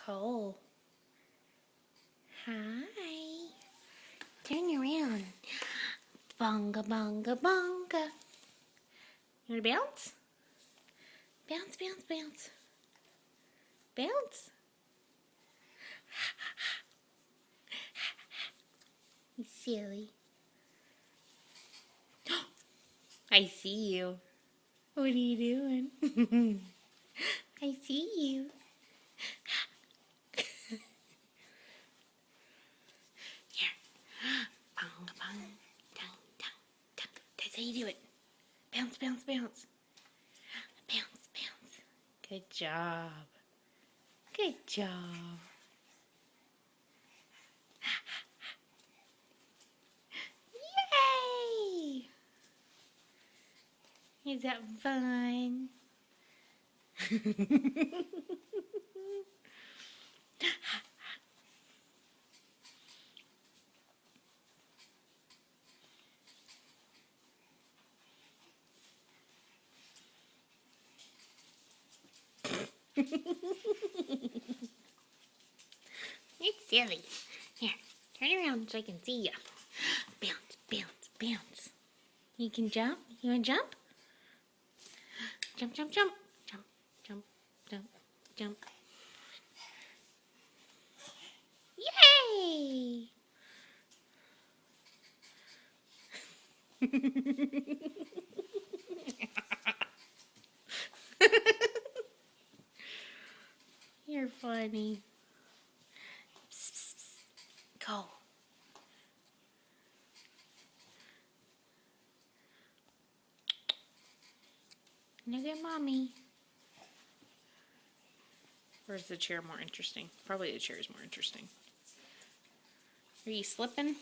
Cole. Hi. Turn around. Bonga, bonga, bonga. You want to bounce? Bounce, bounce, bounce. Bounce. You silly. I see you. What are you doing? I see you. Here. Bonga, bong. Dong, dong, dong. That's how you do it. Bounce, bounce, bounce. Bounce, bounce. Good job. Good job. Yay! Is that fun? It's silly. Here, turn around so I can see you. Bounce, bounce, bounce. You can jump? You want to jump? Jump, jump, jump. Jump, jump, jump, jump. Yay! You're funny. Psst, psst, psst. Go. Look at mommy. Or is the chair more interesting? Probably the chair is more interesting. Are you slipping?